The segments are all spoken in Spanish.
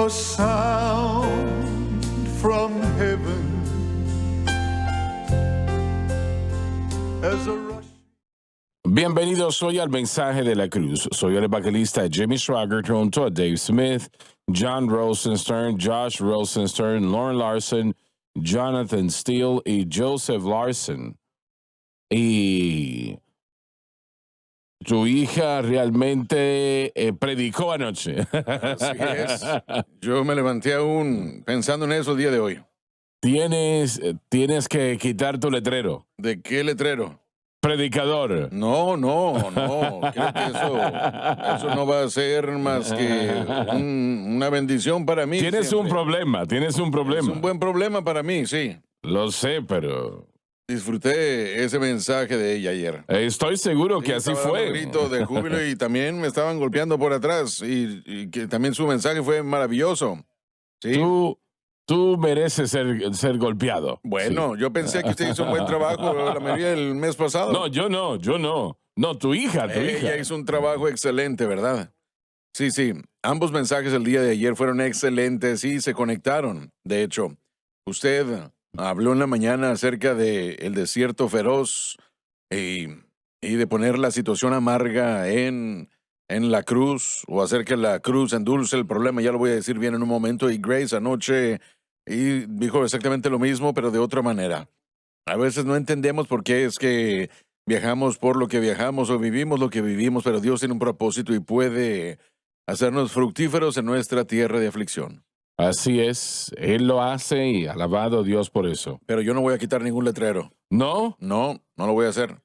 a sound from heaven as a rush. Bienvenidos hoy al Mensaje de la Cruz. Soy el evangelista Jimmy Schwager junto a Dave Smith, John Rosenstern, Josh Rosenstern, Lauren Larson, Jonathan Steele y Joseph Larson. Y tu hija realmente predicó anoche. Así es. Yo me levanté aún pensando en eso el día de hoy. Tienes que quitar tu letrero. ¿De qué letrero? Predicador. No. Creo que eso no va a ser más que una bendición para mí. Tienes un problema. Es un buen problema para mí, sí. Lo sé, pero Disfruté ese mensaje de ella ayer. estoy seguro que así Estaba dando fue. grito de júbilo y también me estaban golpeando por atrás y que también su mensaje fue maravilloso. Sí. Tú mereces ser golpeado. Bueno, Sí. yo pensé que usted hizo un buen trabajo la mayoría del mes pasado. No, yo no. No, tu hija. Ella hizo un trabajo excelente, ¿verdad? Sí. Ambos mensajes el día de ayer fueron excelentes y se conectaron. De hecho, usted habló en la mañana acerca del desierto feroz y de poner la situación amarga en la cruz o hacer que la cruz endulce el problema. Ya lo voy a decir bien en un momento. Y Grace anoche dijo exactamente lo mismo, pero de otra manera. A veces no entendemos por qué es que viajamos por lo que viajamos o vivimos lo que vivimos, pero Dios tiene un propósito y puede hacernos fructíferos en nuestra tierra de aflicción. Así es. Él lo hace y alabado Dios por eso. Pero yo no voy a quitar ningún letrero. ¿No? No lo voy a hacer.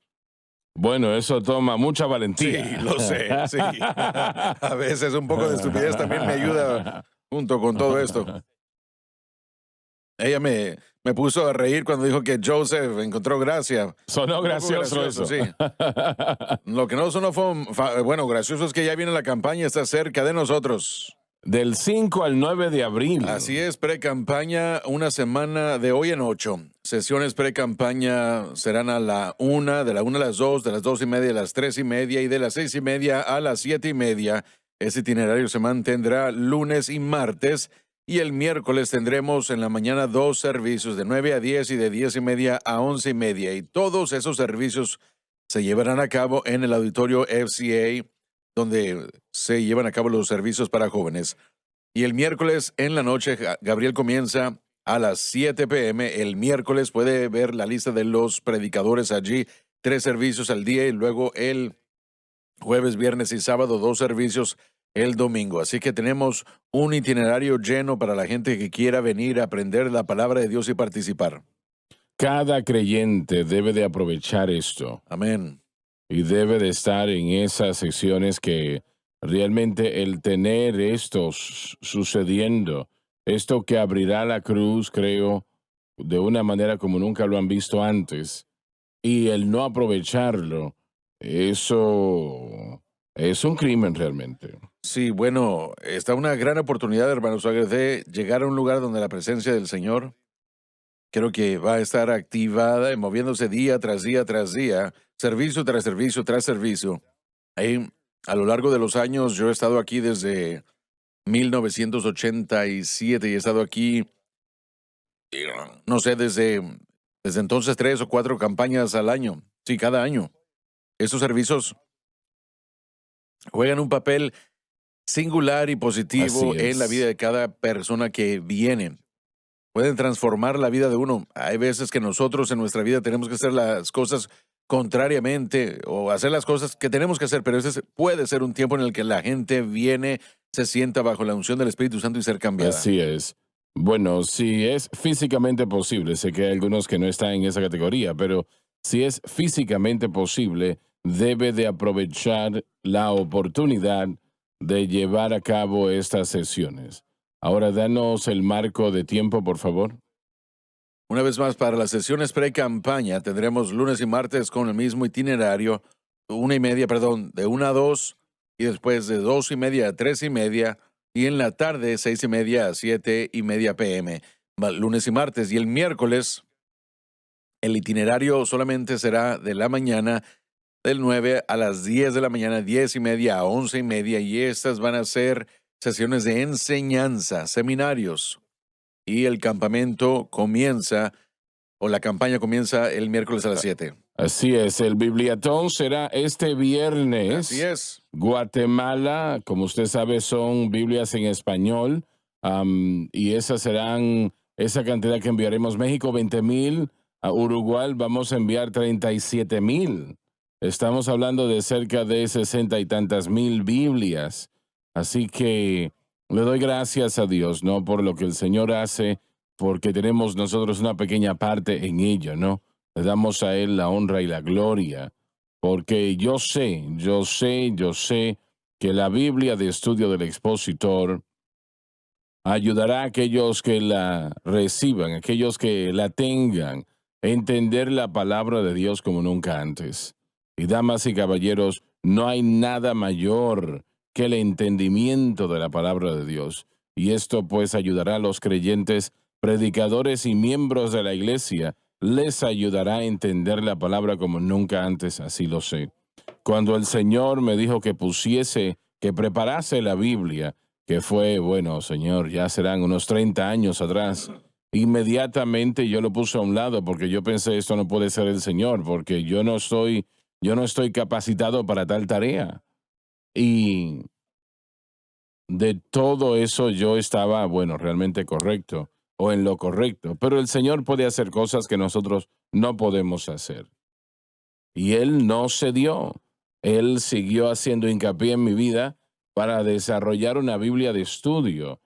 Bueno, eso toma mucha valentía. Sí, lo sé, sí. A veces un poco de estupidez también me ayuda junto con todo esto. Ella me puso a reír cuando dijo que Joseph encontró gracia. Sonó gracioso eso. Sí. Lo que no sonó fue, gracioso es que ya viene la campaña, está cerca de nosotros. Del 5 al 9 de abril. Así es, pre-campaña, una semana de hoy en 8. Sesiones pre-campaña serán a la 1, de la 1 a las 2, de las 2:30 a las 3:30 y de las 6:30 a las 7:30. Ese itinerario se mantendrá lunes y martes. Y el miércoles tendremos en la mañana 2 servicios de 9 a 10 y de 10:30 a 11:30. Y todos esos servicios se llevarán a cabo en el auditorio FCA, donde se llevan a cabo los servicios para jóvenes. Y el miércoles en la noche, Gabriel comienza a las 7 p.m. El miércoles puede ver la lista de los predicadores allí, 3 servicios al día y luego el jueves, viernes y sábado 2 servicios el domingo. Así que tenemos un itinerario lleno para la gente que quiera venir a aprender la palabra de Dios y participar. Cada creyente debe de aprovechar esto. Amén. Y debe de estar en esas secciones que realmente el tener esto sucediendo, esto que abrirá la cruz, creo, de una manera como nunca lo han visto antes, y el no aprovecharlo, eso es un crimen realmente. Sí, bueno, está una gran oportunidad, hermanos, de llegar a un lugar donde la presencia del Señor creo que va a estar activada y moviéndose día tras día tras día, servicio tras servicio tras servicio. Ahí, a lo largo de los años, yo he estado aquí desde 1987 y he estado aquí, no sé, desde entonces 3 o 4 campañas al año. Sí, cada año. Estos servicios juegan un papel singular y positivo en la vida de cada persona que viene. Pueden transformar la vida de uno. Hay veces que nosotros en nuestra vida tenemos que hacer las cosas contrariamente o hacer las cosas que tenemos que hacer, pero ese puede ser un tiempo en el que la gente viene, se sienta bajo la unción del Espíritu Santo y ser cambiada. Así es. Bueno, si es físicamente posible, sé que hay algunos que no están en esa categoría, pero si es físicamente posible, debe de aprovechar la oportunidad de llevar a cabo estas sesiones. Ahora, danos el marco de tiempo, por favor. Una vez más, para las sesiones pre-campaña tendremos lunes y martes con el mismo itinerario, de 1 a 2, y después de 2:30 a 3:30, y en la tarde 6:30 a 7:30 p.m. Lunes y martes. Y el miércoles, el itinerario solamente será de la mañana, del 9 a las 10 de la mañana, 10:30 a 11:30, y estas van a ser sesiones de enseñanza, seminarios. Y el campamento comienza, o la campaña comienza el miércoles a las 7. Así es, el Bibliatón será este viernes. Así es. Guatemala, como usted sabe, son Biblias en español, y esas serán esa cantidad que enviaremos. México, 20,000. A Uruguay vamos a enviar 37,000. Estamos hablando de cerca de 60 y tantas mil Biblias. Así que le doy gracias a Dios, ¿no? Por lo que el Señor hace, porque tenemos nosotros una pequeña parte en ello, ¿no? Le damos a Él la honra y la gloria, porque yo sé que la Biblia de estudio del expositor ayudará a aquellos que la reciban, aquellos que la tengan, a entender la palabra de Dios como nunca antes. Y damas y caballeros, no hay nada mayor que el entendimiento de la palabra de Dios. Y esto pues ayudará a los creyentes, predicadores y miembros de la iglesia, les ayudará a entender la palabra como nunca antes, así lo sé. Cuando el Señor me dijo que preparase la Biblia, que fue, bueno, Señor, ya serán unos 30 años atrás, inmediatamente yo lo puse a un lado porque yo pensé, esto no puede ser el Señor, porque yo no estoy capacitado para tal tarea. Y de todo eso yo estaba, bueno, realmente correcto o en lo correcto, pero el Señor puede hacer cosas que nosotros no podemos hacer. Y Él no cedió. Él siguió haciendo hincapié en mi vida para desarrollar una Biblia de estudio.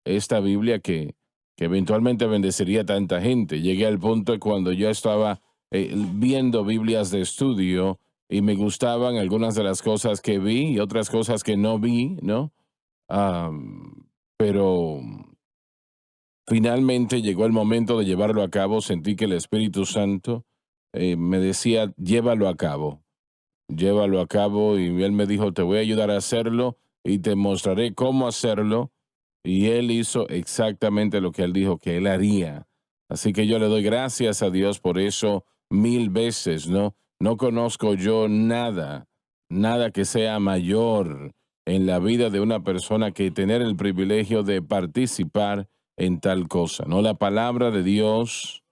Esta Biblia que eventualmente bendeciría a tanta gente. Llegué al punto cuando yo estaba viendo Biblias de estudio y me gustaban algunas de las cosas que vi y otras cosas que no vi, ¿no? Pero finalmente llegó el momento de llevarlo a cabo. Sentí que el Espíritu Santo me decía, llévalo a cabo, y él me dijo, te voy a ayudar a hacerlo y te mostraré cómo hacerlo. Y él hizo exactamente lo que él dijo que él haría. Así que yo le doy gracias a Dios por eso 1000 veces, ¿no? No conozco yo nada que sea mayor en la vida de una persona que tener el privilegio de participar en tal cosa, ¿no? La palabra de Dios,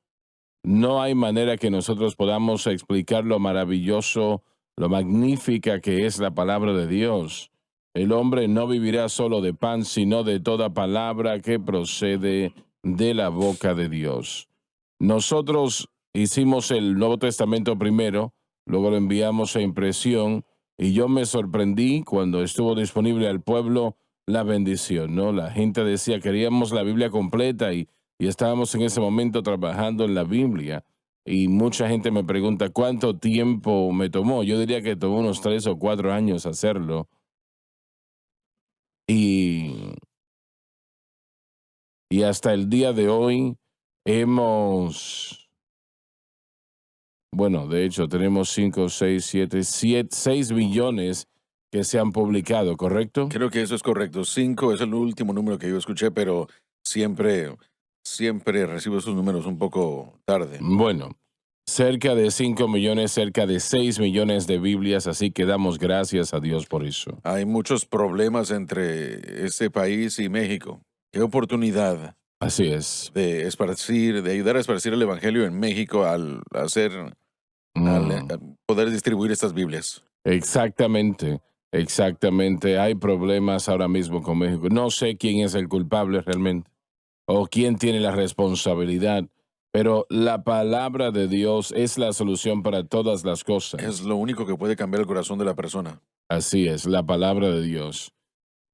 no hay manera que nosotros podamos explicar lo maravilloso, lo magnífica que es la palabra de Dios. El hombre no vivirá solo de pan, sino de toda palabra que procede de la boca de Dios. Nosotros hicimos el Nuevo Testamento primero, luego lo enviamos a impresión, y yo me sorprendí cuando estuvo disponible al pueblo la bendición, ¿no? La gente decía, queríamos la Biblia completa y estábamos en ese momento trabajando en la Biblia. Y mucha gente me pregunta, ¿cuánto tiempo me tomó? Yo diría que tomó unos 3 o 4 años hacerlo. Y hasta el día de hoy de hecho, tenemos 5, 6, 7, 6 billones que se han publicado, ¿correcto? Creo que eso es correcto. 5 es el último número que yo escuché, pero siempre recibo esos números un poco tarde. Bueno, cerca de 5 millones, cerca de 6 millones de Biblias, así que damos gracias a Dios por eso. Hay muchos problemas entre este país y México. Qué oportunidad Así es. de ayudar a esparcir el Evangelio en México al poder distribuir estas Biblias. Exactamente. Hay problemas ahora mismo con México. No sé quién es el culpable realmente o quién tiene la responsabilidad, pero la palabra de Dios es la solución para todas las cosas. Es lo único que puede cambiar el corazón de la persona. Así es, la palabra de Dios.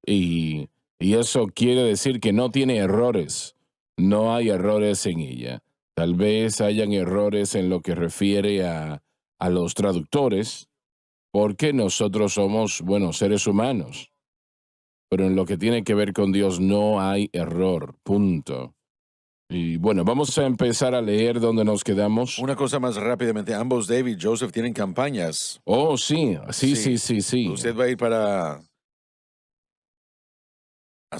Y eso quiere decir que no tiene errores. No hay errores en ella. Tal vez hayan errores en lo que refiere a los traductores, porque nosotros somos, seres humanos. Pero en lo que tiene que ver con Dios no hay error, punto. Y vamos a empezar a leer donde nos quedamos. Una cosa más rápidamente, ambos David y Joseph tienen campañas. Oh, sí. Usted va a ir a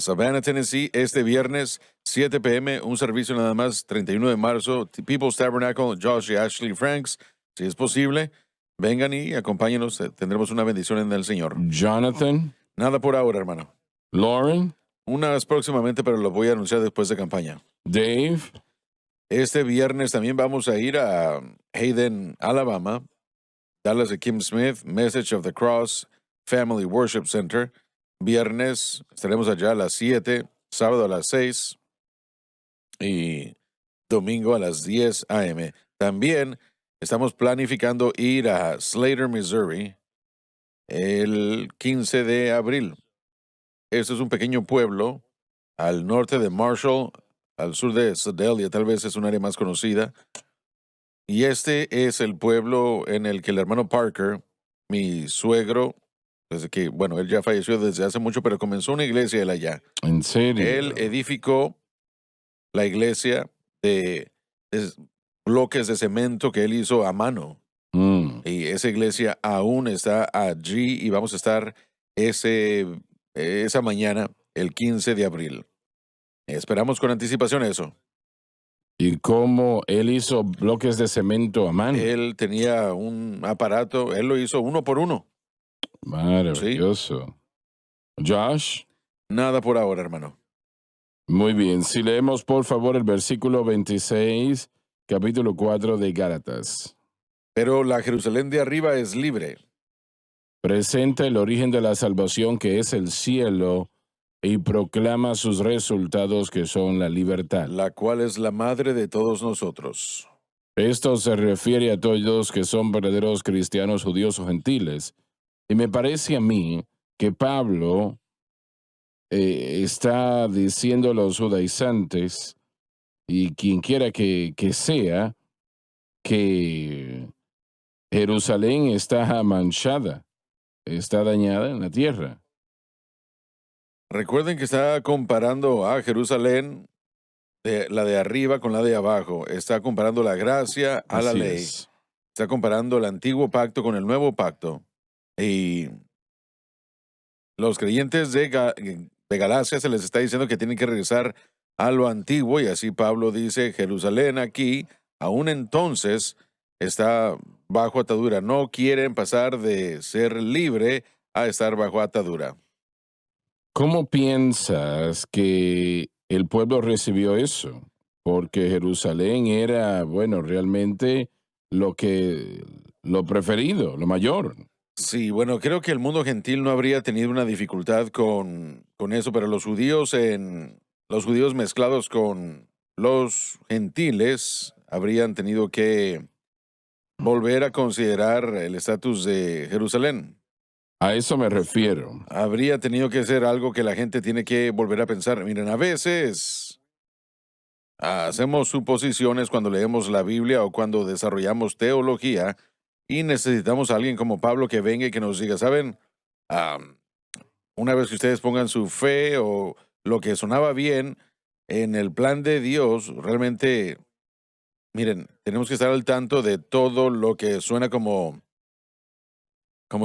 Savannah, Tennessee, este viernes, 7 p.m., un servicio nada más, 31 de marzo, People's Tabernacle, Josh y Ashley Franks, si es posible. Vengan y acompáñenos, tendremos una bendición en el Señor. Jonathan. Nada por ahora, hermano. Lauren, Unas próximamente, pero lo voy a anunciar después de campaña. Dave, Este viernes también vamos a ir a Hayden, Alabama, Dallas de Kim Smith, Message of the Cross, Family Worship Center. Viernes estaremos allá a las 7, sábado a las 6 y domingo a las 10 a.m. También estamos planificando ir a Slater, Missouri, el 15 de abril. Este es un pequeño pueblo al norte de Marshall, al sur de Sedalia, tal vez es un área más conocida. Y este es el pueblo en el que el hermano Parker, mi suegro, desde que, bueno, él ya falleció desde hace mucho, pero comenzó una iglesia él allá. en serio. Él edificó la iglesia de bloques de cemento que él hizo a mano. Mm. Y esa iglesia aún está allí y vamos a estar esa mañana, el 15 de abril. Esperamos con anticipación eso. Y cómo él hizo bloques de cemento a mano. Él tenía un aparato, él lo hizo uno por uno. Maravilloso. Josh, Nada por ahora, hermano. muy bien. Si leemos por favor el versículo 26, capítulo 4 de Gálatas. Pero la Jerusalén de arriba es libre. Presenta el origen de la salvación que es el cielo y proclama sus resultados que son la libertad. La cual es la madre de todos nosotros. Esto se refiere a todos que son verdaderos cristianos judíos o gentiles. Y me parece a mí que Pablo está diciendo a los judaizantes y quien quiera que sea que Jerusalén está manchada, está dañada en la tierra. Recuerden que está comparando a Jerusalén, la de arriba con la de abajo. Está comparando la gracia a la Así ley. es. Está comparando el antiguo pacto con el nuevo pacto. Y los creyentes de Galacia se les está diciendo que tienen que regresar a lo antiguo. Y así Pablo dice, Jerusalén aquí, aún entonces, está bajo atadura. No quieren pasar de ser libre a estar bajo atadura. ¿Cómo piensas que el pueblo recibió eso? Porque Jerusalén era, bueno, realmente lo preferido, lo mayor. Sí, bueno, creo que el mundo gentil no habría tenido una dificultad con eso, pero los judíos mezclados con los gentiles habrían tenido que volver a considerar el estatus de Jerusalén. A eso me refiero. Habría tenido que ser algo que la gente tiene que volver a pensar. Miren, a veces hacemos suposiciones cuando leemos la Biblia o cuando desarrollamos teología y necesitamos a alguien como Pablo que venga y que nos diga, ¿saben? Una vez que ustedes pongan su fe o lo que sonaba bien en el plan de Dios, realmente, miren, tenemos que estar al tanto de todo lo que suena como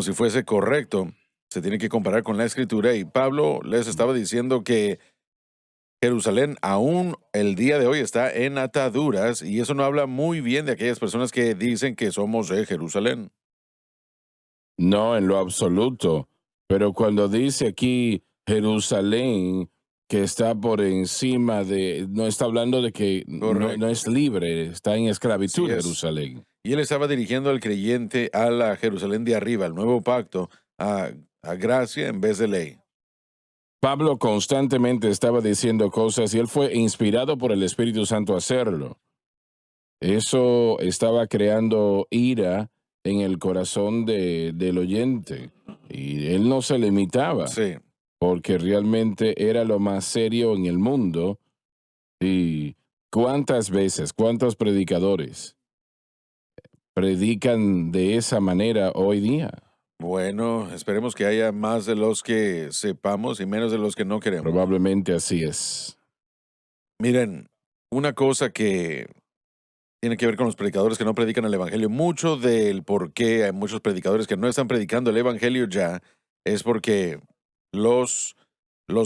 si fuese correcto. Se tiene que comparar con la escritura y Pablo les estaba diciendo que Jerusalén aún el día de hoy está en ataduras y eso no habla muy bien de aquellas personas que dicen que somos de Jerusalén. No, en lo absoluto. Pero cuando dice aquí Jerusalén, que está por encima no está hablando de que no es libre, está en esclavitud Así es. Jerusalén. Y él estaba dirigiendo al creyente a la Jerusalén de arriba, al nuevo pacto, a gracia en vez de ley. Pablo constantemente estaba diciendo cosas y él fue inspirado por el Espíritu Santo a hacerlo. Eso estaba creando ira en el corazón del oyente y él no se limitaba Sí. porque realmente era lo más serio en el mundo. Y cuántas veces, cuántos predicadores predican de esa manera hoy día. Bueno, esperemos que haya más de los que sepamos y menos de los que no queremos. Probablemente así es. Miren, una cosa que tiene que ver con los predicadores que no predican el Evangelio, mucho del por qué hay muchos predicadores que no están predicando el Evangelio ya, es porque los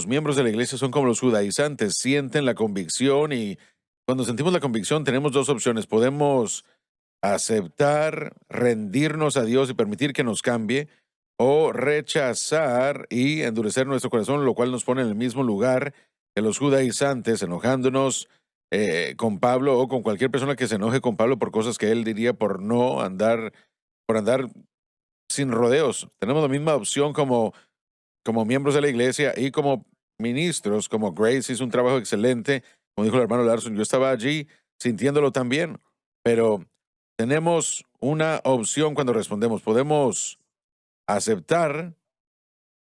miembros de la iglesia son como los judaizantes, sienten la convicción y cuando sentimos la convicción tenemos dos opciones. Podemos aceptar, rendirnos a Dios y permitir que nos cambie, o rechazar y endurecer nuestro corazón, lo cual nos pone en el mismo lugar que los judaizantes, enojándonos con Pablo o con cualquier persona que se enoje con Pablo por cosas que él diría por andar sin rodeos. Tenemos la misma opción como miembros de la iglesia y como ministros, como Grace hizo un trabajo excelente, como dijo el hermano Larson, yo estaba allí sintiéndolo también, pero tenemos una opción cuando respondemos. Podemos aceptar,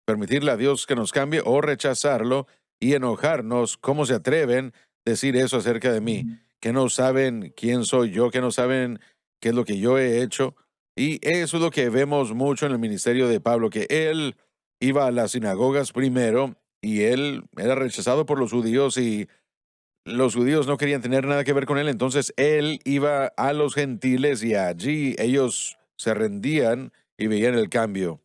permitirle a Dios que nos cambie o rechazarlo y enojarnos. ¿Cómo se atreven a decir eso acerca de mí? Que no saben quién soy yo, que no saben qué es lo que yo he hecho. Y eso es lo que vemos mucho en el ministerio de Pablo, que él iba a las sinagogas primero y él era rechazado por los judíos y los judíos no querían tener nada que ver con él. Entonces él iba a los gentiles y allí ellos se rendían y veían el cambio.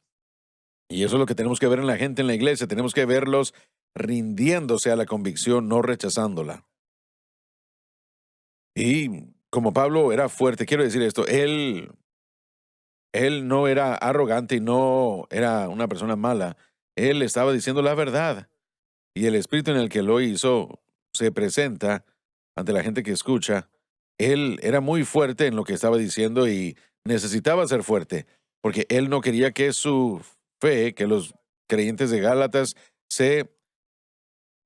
Y eso es lo que tenemos que ver en la gente en la iglesia. Tenemos que verlos rindiéndose a la convicción, no rechazándola. Y como Pablo era fuerte, quiero decir esto, él no era arrogante y no era una persona mala. Él estaba diciendo la verdad. Y el espíritu en el que lo hizo se presenta ante la gente que escucha. Él era muy fuerte en lo que estaba diciendo y necesitaba ser fuerte, porque él no quería que su fe, que los creyentes de Gálatas se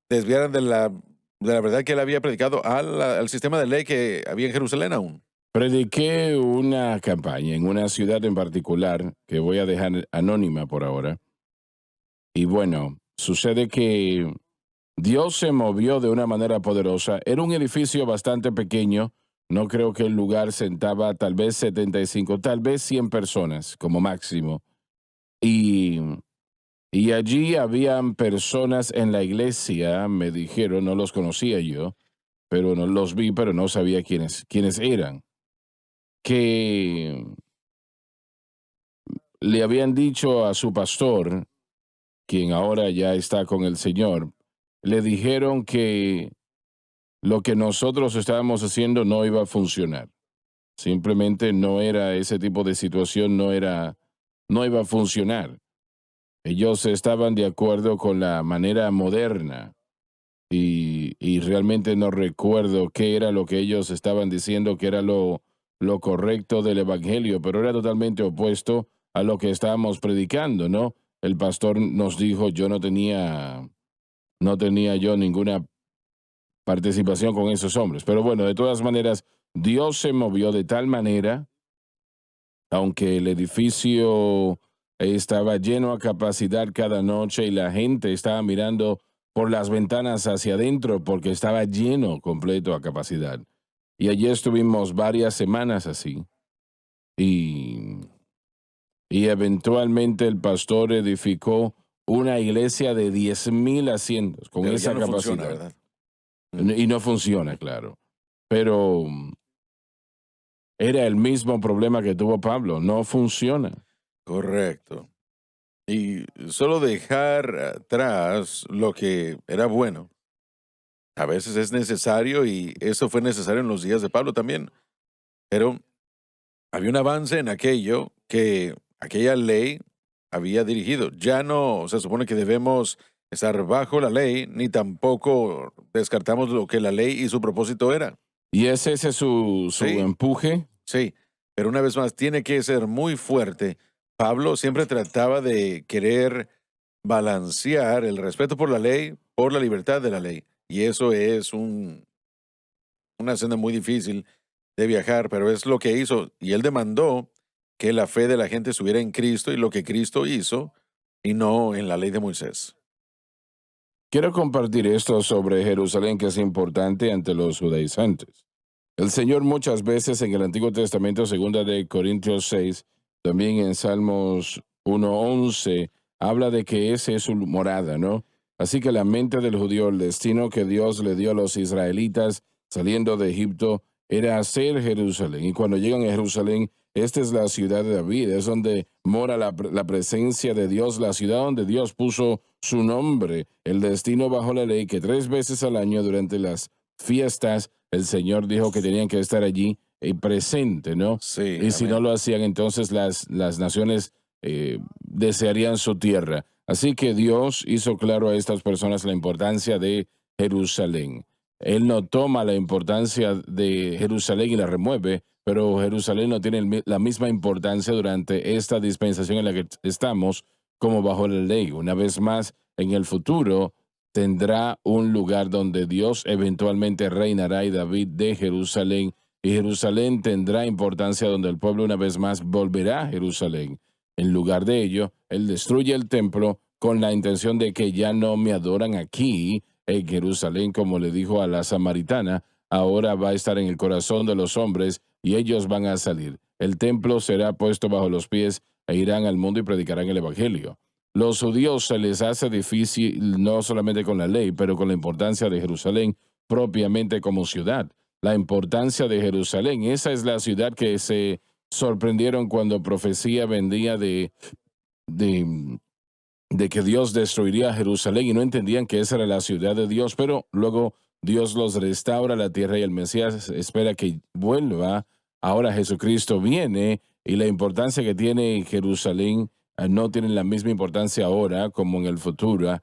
desviaran de la verdad que él había predicado al sistema de ley que había en Jerusalén aún. Prediqué una campaña en una ciudad en particular que voy a dejar anónima por ahora. Y bueno, sucede que Dios se movió de una manera poderosa. Era un edificio bastante pequeño. No creo que el lugar sentaba tal vez 75, tal vez 100 personas como máximo. Y, y allí habían personas en la iglesia, me dijeron, no los conocía yo, pero no los vi, pero no sabía quiénes eran, que le habían dicho a su pastor, quien ahora ya está con el Señor, le dijeron que lo que nosotros estábamos haciendo no iba a funcionar. Simplemente no era ese tipo de situación, no iba a funcionar. Ellos estaban de acuerdo con la manera moderna y realmente no recuerdo qué era lo que ellos estaban diciendo que era lo correcto del evangelio, pero era totalmente opuesto a lo que estábamos predicando, ¿no? El pastor nos dijo, no tenía yo ninguna participación con esos hombres. Pero bueno, de todas maneras, Dios se movió de tal manera, aunque el edificio estaba lleno a capacidad cada noche y la gente estaba mirando por las ventanas hacia adentro porque estaba lleno completo a capacidad. Y allí estuvimos varias semanas así. Y, y eventualmente el pastor edificó una iglesia de 10,000 asientos con Pero esa ya no capacidad. funciona, ¿verdad? Y no funciona, claro. Pero era el mismo problema que tuvo Pablo, no funciona. Correcto. Y solo dejar atrás lo que era bueno. A veces es necesario y eso fue necesario en los días de Pablo también. Pero había un avance en aquello que aquella ley había dirigido. Ya no se supone que debemos estar bajo la ley, ni tampoco descartamos lo que la ley y su propósito era. Y es ese su Sí. empuje. Sí, pero una vez más, tiene que ser muy fuerte. Pablo siempre trataba de querer balancear el respeto por la ley por la libertad de la ley. Y eso es una senda muy difícil de viajar, pero es lo que hizo. Y él demandó que la fe de la gente estuviera en Cristo y lo que Cristo hizo y no en la ley de Moisés. Quiero compartir esto sobre Jerusalén que es importante ante los judaizantes. El Señor muchas veces en el Antiguo Testamento, segunda de Corintios 6, también en Salmos 1:11, habla de que ese es su morada, ¿no? Así que la mente del judío, el destino que Dios le dio a los israelitas saliendo de Egipto era hacer Jerusalén. Y cuando llegan a Jerusalén, esta es la ciudad de David, es donde mora la presencia de Dios, la ciudad donde Dios puso su nombre, el destino bajo la ley, que 3 veces al año durante las fiestas el Señor dijo que tenían que estar allí presente, ¿no? Sí, Y si amén. no lo hacían, entonces las naciones desearían su tierra. Así que Dios hizo claro a estas personas la importancia de Jerusalén. Él no toma la importancia de Jerusalén y la remueve, pero Jerusalén no tiene la misma importancia durante esta dispensación en la que estamos como bajo la ley. Una vez más, en el futuro tendrá un lugar donde Dios eventualmente reinará y David de Jerusalén, y Jerusalén tendrá importancia donde el pueblo una vez más volverá a Jerusalén. En lugar de ello, él destruye el templo con la intención de que ya no me adoran aquí en Jerusalén, como le dijo a la samaritana, ahora va a estar en el corazón de los hombres y ellos van a salir. El templo será puesto bajo los pies e irán al mundo y predicarán el evangelio. Los judíos se les hace difícil no solamente con la ley, pero con la importancia de Jerusalén propiamente como ciudad. La importancia de Jerusalén, esa es la ciudad que se sorprendieron cuando profecía vendía de que Dios destruiría Jerusalén y no entendían que esa era la ciudad de Dios, pero luego Dios los restaura a la tierra y el Mesías espera que vuelva. Ahora Jesucristo viene y la importancia que tiene Jerusalén no tiene la misma importancia ahora como en el futuro,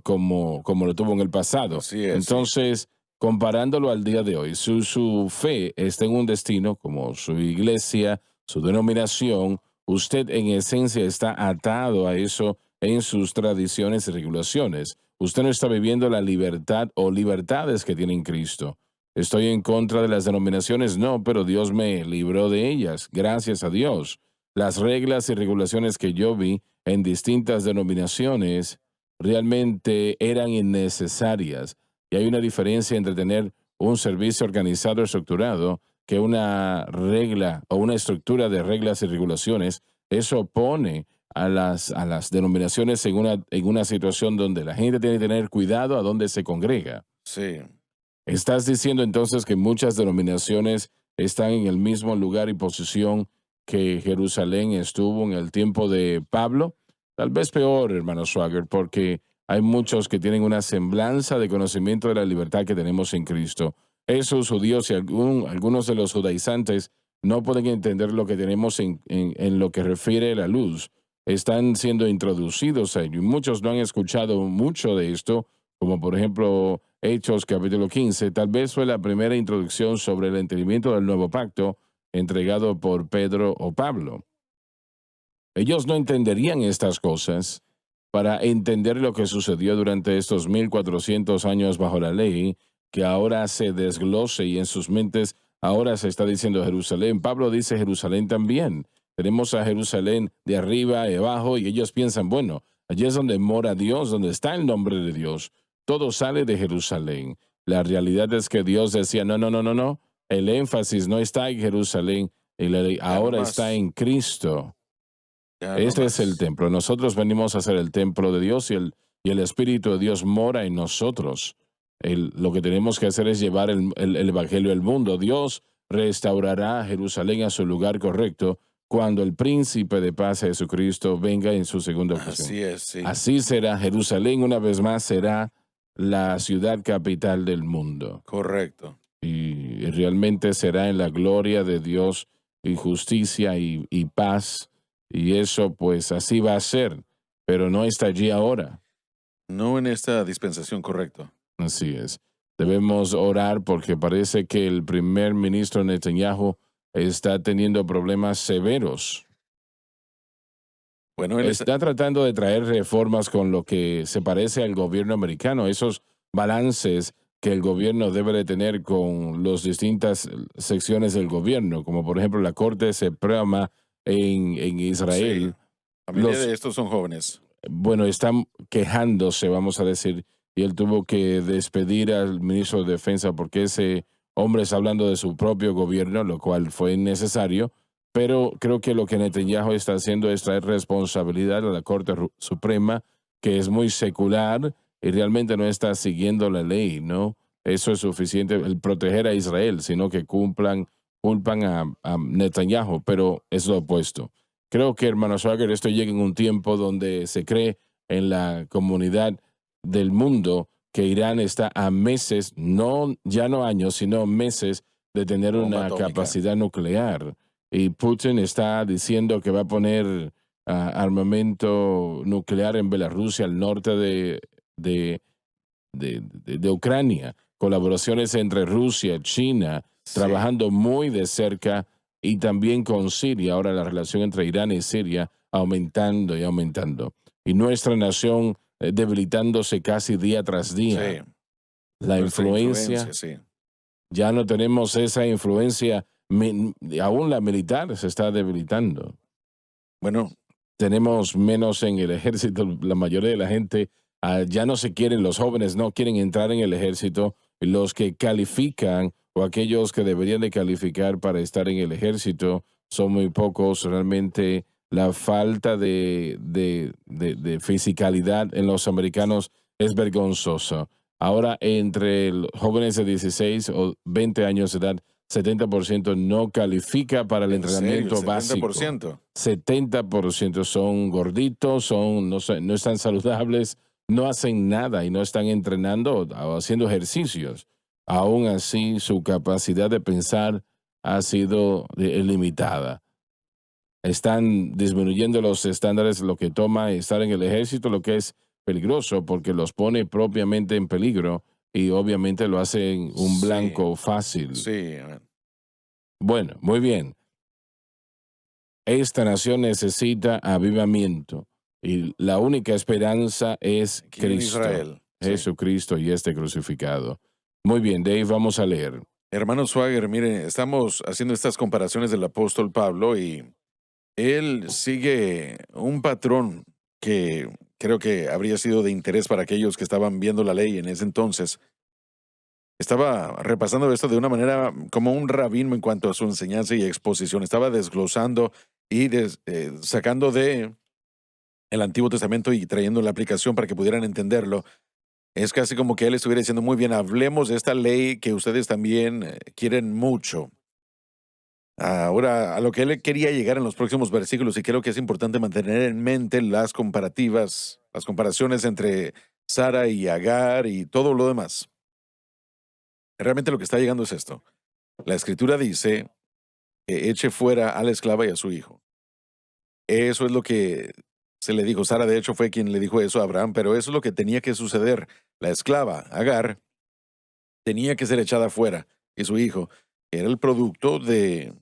como lo tuvo en el pasado. Así es. Entonces, comparándolo al día de hoy, su fe está en un destino como su iglesia, su denominación. Usted en esencia está atado a eso en sus tradiciones y regulaciones. Usted no está viviendo la libertad o libertades que tiene en Cristo. ¿Estoy en contra de las denominaciones? No, pero Dios me libró de ellas, gracias a Dios. Las reglas y regulaciones que yo vi en distintas denominaciones realmente eran innecesarias. Y hay una diferencia entre tener un servicio organizado y estructurado que una regla o una estructura de reglas y regulaciones. Eso pone a las denominaciones en una situación donde la gente tiene que tener cuidado a dónde se congrega. Sí. ¿Estás diciendo entonces que muchas denominaciones están en el mismo lugar y posición que Jerusalén estuvo en el tiempo de Pablo? Tal vez peor, hermano Swagger, porque hay muchos que tienen una semblanza de conocimiento de la libertad que tenemos en Cristo. Esos judíos y algunos de los judaizantes no pueden entender lo que tenemos en lo que refiere a la luz. Están siendo introducidos a ello. Y muchos no han escuchado mucho de esto, como por ejemplo Hechos capítulo 15. Tal vez fue la primera introducción sobre el entendimiento del nuevo pacto entregado por Pedro o Pablo. Ellos no entenderían estas cosas para entender lo que sucedió durante estos 1400 años bajo la ley, que ahora se desglose y en sus mentes ahora se está diciendo Jerusalén. Pablo dice Jerusalén también. Tenemos a Jerusalén de arriba y abajo y ellos piensan, bueno, allí es donde mora Dios, donde está el nombre de Dios. Todo sale de Jerusalén. La realidad es que Dios decía, no, no, no, no, no. El énfasis no está en Jerusalén, ahora está en Cristo. Este es el templo. Nosotros venimos a ser el templo de Dios y el Espíritu de Dios mora en nosotros. Lo que tenemos que hacer es llevar el Evangelio al mundo. Dios restaurará a Jerusalén a su lugar correcto cuando el príncipe de paz, Jesucristo, venga en su segunda ocasión. Así es, sí. Así será. Jerusalén una vez más será la ciudad capital del mundo. Correcto. Y realmente será en la gloria de Dios y justicia y paz. Y eso pues así va a ser, pero no está allí ahora. No en esta dispensación, correcto. Así es. Debemos orar porque parece que el primer ministro Netanyahu está teniendo problemas severos. Bueno, él Está tratando de traer reformas con lo que se parece al gobierno americano, esos balances que el gobierno debe de tener con las distintas secciones del gobierno, como por ejemplo la Corte Suprema en Israel. Sí. La mayoría de estos son jóvenes. Bueno, están quejándose, vamos a decir, y él tuvo que despedir al ministro de Defensa porque ese hombre está hablando de su propio gobierno, lo cual fue innecesario, pero creo que lo que Netanyahu está haciendo es traer responsabilidad a la Corte Suprema, que es muy secular y realmente no está siguiendo la ley, ¿no? Eso es suficiente, el proteger a Israel, sino que culpan a Netanyahu, pero es lo opuesto. Creo que, hermano Swagger, esto llega en un tiempo donde se cree en la comunidad del mundo que Irán está a meses, ya no años, sino meses de tener Bomba una atómica. capacidad nuclear. Y Putin está diciendo que va a poner armamento nuclear en Bielorrusia, al norte de, de Ucrania, colaboraciones entre Rusia, China, Sí. trabajando muy de cerca, y también con Siria. Ahora la relación entre Irán y Siria aumentando y aumentando. Y nuestra nación debilitándose casi día tras día. Sí. La Nuestra influencia, sí. ya no tenemos esa influencia, aún la militar se está debilitando. Bueno, Tenemos menos en el ejército. La mayoría de la gente ya no se quieren, los jóvenes no quieren entrar en el ejército. Los que califican o aquellos que deberían de calificar para estar en el ejército son muy pocos. Realmente la falta de fisicalidad en los americanos es vergonzosa. Ahora, entre los jóvenes de 16 o 20 años de edad, 70% no califica para el ¿en serio? entrenamiento básico. 70%. 70% son gorditos, no están saludables, no hacen nada y no están entrenando o haciendo ejercicios. Aún así, su capacidad de pensar ha sido limitada. Están disminuyendo los estándares, lo que toma estar en el ejército, lo que es peligroso porque los pone propiamente en peligro y obviamente lo hacen un Sí. blanco fácil. Sí. Bueno, muy bien. Esta nación necesita avivamiento y la única esperanza es Aquí en Cristo, Israel. Sí. Jesucristo y este crucificado. Muy bien, Dave, vamos a leer. Hermano Swagger, mire, estamos haciendo estas comparaciones del apóstol Pablo y él sigue un patrón que creo que habría sido de interés para aquellos que estaban viendo la ley en ese entonces. Estaba repasando esto de una manera como un rabino en cuanto a su enseñanza y exposición. Estaba desglosando y sacando de el Antiguo Testamento y trayendo la aplicación para que pudieran entenderlo. Es casi como que él estuviera diciendo, muy bien, hablemos de esta ley que ustedes también quieren mucho. Ahora, a lo que él quería llegar en los próximos versículos, y creo que es importante mantener en mente las comparativas, las comparaciones entre Sara y Agar y todo lo demás. Realmente lo que está llegando es esto. La escritura dice que eche fuera a la esclava y a su hijo. Eso es lo que se le dijo. Sara, de hecho, fue quien le dijo eso a Abraham, pero eso es lo que tenía que suceder. La esclava, Agar, tenía que ser echada fuera, y su hijo era el producto de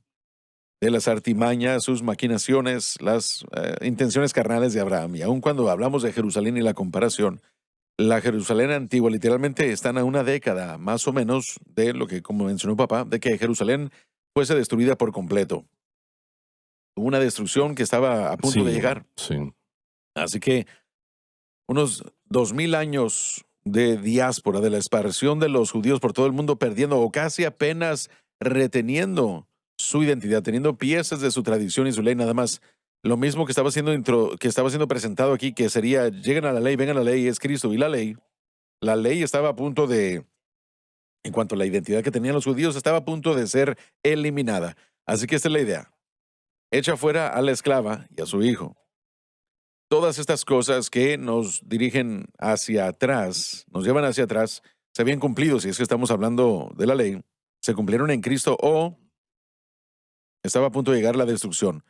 las artimañas, sus maquinaciones, las intenciones carnales de Abraham. Y aun cuando hablamos de Jerusalén y la comparación, la Jerusalén antigua literalmente están a una década más o menos de lo que, como mencionó papá, de que Jerusalén fuese destruida por completo. Hubo una destrucción que estaba a punto de llegar. Sí. Así que unos 2000 años de diáspora, de la esparción de los judíos por todo el mundo, perdiendo o casi apenas reteniendo su identidad, teniendo piezas de su tradición y su ley, nada más. Lo mismo que estaba siendo presentado aquí, que sería, lleguen a la ley, vengan a la ley, es Cristo. Y la ley estaba a punto de, en cuanto a la identidad que tenían los judíos, estaba a punto de ser eliminada. Así que esta es la idea. Echa fuera a la esclava y a su hijo. Todas estas cosas que nos dirigen hacia atrás, nos llevan hacia atrás, se habían cumplido, si es que estamos hablando de la ley, se cumplieron en Cristo o estaba a punto de llegar la destrucción.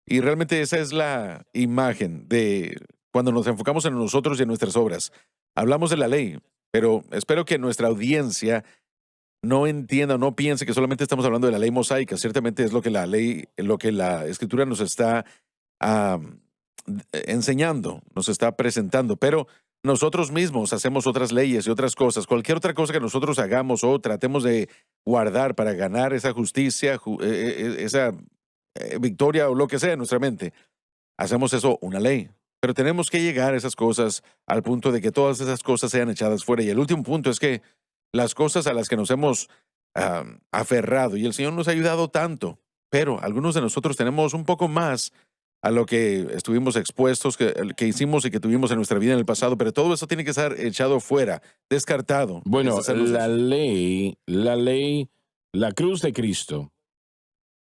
Y realmente esa es la imagen de cuando nos enfocamos en nosotros y en nuestras obras. Hablamos de la ley, pero espero que nuestra audiencia no entienda, no piense que solamente estamos hablando de la ley mosaica. Ciertamente es lo que la ley, lo que la Escritura nos está enseñando, nos está presentando, pero nosotros mismos hacemos otras leyes y otras cosas. Cualquier otra cosa que nosotros hagamos o tratemos de guardar para ganar esa justicia, esa victoria o lo que sea en nuestra mente, hacemos eso una ley. Pero tenemos que llegar a esas cosas al punto de que todas esas cosas sean echadas fuera. Y el último punto es que las cosas a las que nos hemos aferrado, y el Señor nos ha ayudado tanto, pero algunos de nosotros tenemos un poco más a lo que estuvimos expuestos, que hicimos y que tuvimos en nuestra vida en el pasado, pero todo eso tiene que estar echado fuera, descartado. Bueno, deshacernos de la cruz de Cristo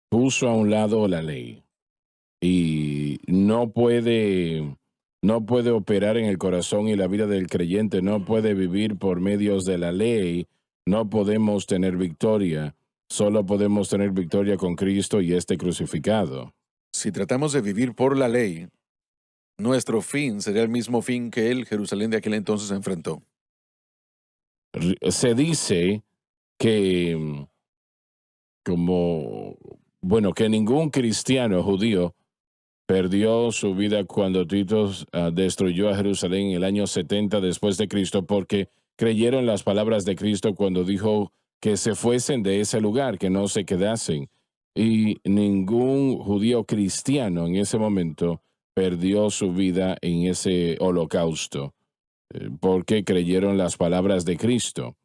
puso a un lado la ley y no puede operar en el corazón y la vida del creyente, no puede vivir por medios de la ley, no podemos tener victoria, solo podemos tener victoria con Cristo y este crucificado. Si tratamos de vivir por la ley, nuestro fin sería el mismo fin que el Jerusalén de aquel entonces enfrentó. Se dice que que ningún cristiano judío perdió su vida cuando Tito destruyó a Jerusalén en el año 70 después de Cristo, porque creyeron las palabras de Cristo cuando dijo que se fuesen de ese lugar, que no se quedasen. Y ningún judío cristiano en ese momento perdió su vida en ese holocausto, porque creyeron las palabras de Cristo.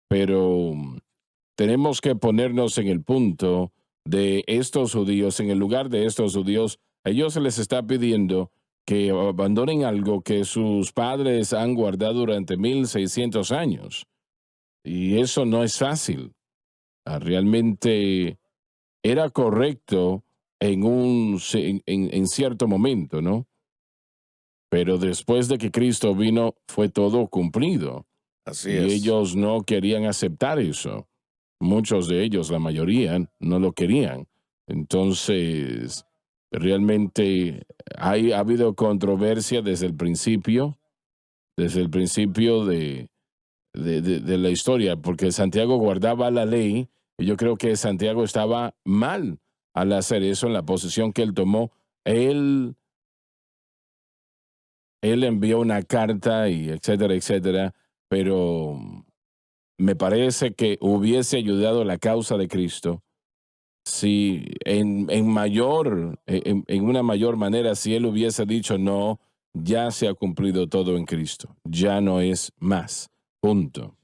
Pero tenemos que ponernos en el punto de estos judíos, en el lugar de estos judíos. A ellos se les está pidiendo que abandonen algo que sus padres han guardado durante 1600 años. Y eso no es fácil. Realmente era correcto en cierto momento, ¿no? Pero después de que Cristo vino, fue todo cumplido. Así Y es. ellos no querían aceptar eso. Muchos de ellos, la mayoría, no lo querían. Entonces, realmente ha habido controversia desde el principio de la historia, porque Santiago guardaba la ley, y yo creo que Santiago estaba mal al hacer eso en la posición que él tomó. Él envió una carta y etcétera, etcétera, pero me parece que hubiese ayudado la causa de Cristo si en una mayor manera, si él hubiese dicho no, ya se ha cumplido todo en Cristo, ya no es más, punto.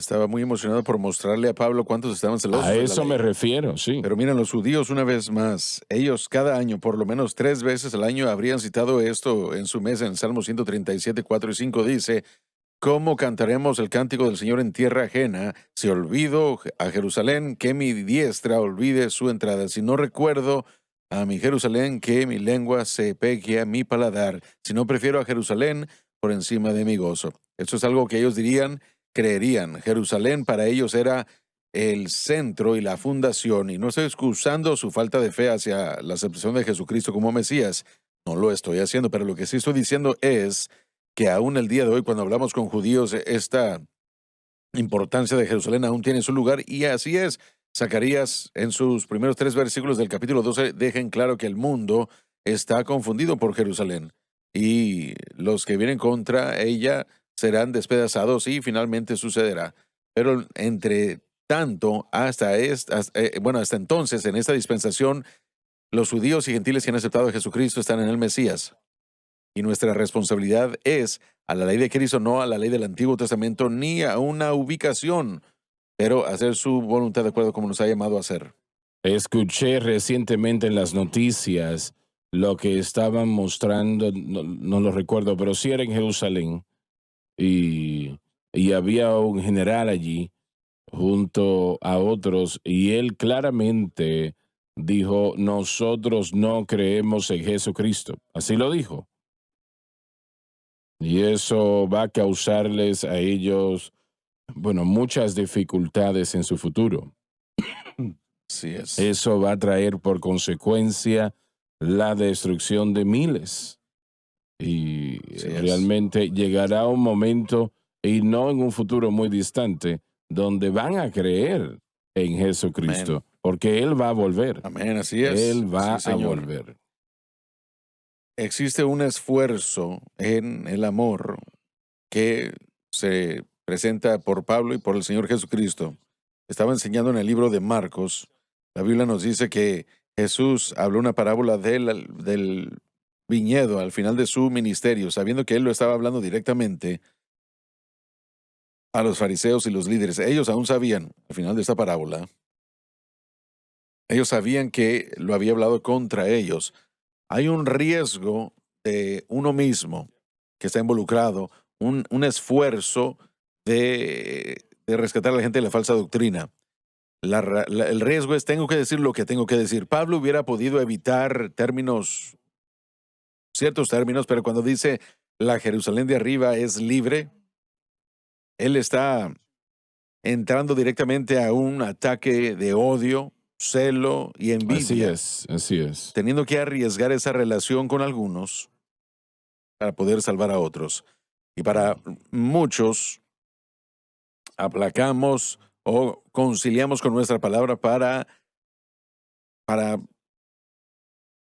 Estaba muy emocionado por mostrarle a Pablo cuántos estaban celosos A de la eso ley. me refiero, sí. Pero miren, los judíos, una vez más, ellos cada año, por lo menos 3 veces al año, habrían citado esto en su mesa en Salmo 137, 4 y 5. Dice: ¿Cómo cantaremos el cántico del Señor en tierra ajena? Si olvido a Jerusalén, que mi diestra olvide su entrada. Si no recuerdo a mi Jerusalén, que mi lengua se pegue a mi paladar. Si no prefiero a Jerusalén por encima de mi gozo. Eso es algo que ellos dirían, creerían. Jerusalén para ellos era el centro y la fundación. Y no estoy excusando su falta de fe hacia la aceptación de Jesucristo como Mesías. No lo estoy haciendo, pero lo que sí estoy diciendo es que aún el día de hoy, cuando hablamos con judíos, esta importancia de Jerusalén aún tiene su lugar, y así es. Zacarías, en sus primeros 3 versículos del capítulo 12, deja en claro que el mundo está confundido por Jerusalén, y los que vienen contra ella serán despedazados, y finalmente sucederá. Pero entre tanto, hasta entonces, en esta dispensación, los judíos y gentiles que han aceptado a Jesucristo están en el Mesías. Y nuestra responsabilidad es a la ley de Cristo, no a la ley del Antiguo Testamento, ni a una ubicación, pero hacer su voluntad de acuerdo como nos ha llamado a hacer. Escuché recientemente en las noticias lo que estaban mostrando, no lo recuerdo, pero sí era en Jerusalén, y había un general allí junto a otros, y él claramente dijo: nosotros no creemos en Jesucristo. Así lo dijo. Y eso va a causarles a ellos, muchas dificultades en su futuro. Así es. Eso va a traer por consecuencia la destrucción de miles. Y Así es. realmente llegará un momento, y no en un futuro muy distante, donde van a creer en Jesucristo, Amén. porque Él va a volver. Amén, así es. Él va Sí, a Señor. volver. Existe un esfuerzo en el amor que se presenta por Pablo y por el Señor Jesucristo. Estaba enseñando en el libro de Marcos. La Biblia nos dice que Jesús habló una parábola del viñedo al final de su ministerio, sabiendo que él lo estaba hablando directamente a los fariseos y los líderes. Ellos aún sabían, al final de esta parábola, ellos sabían que lo había hablado contra ellos. Hay un riesgo de uno mismo que está involucrado, un esfuerzo de rescatar a la gente de la falsa doctrina. El riesgo es: tengo que decir lo que tengo que decir. Pablo hubiera podido evitar ciertos términos, pero cuando dice la Jerusalén de arriba es libre, él está entrando directamente a un ataque de odio, celo y envidia, Así es. teniendo que arriesgar esa relación con algunos para poder salvar a otros. Y para muchos, aplacamos o conciliamos con nuestra palabra para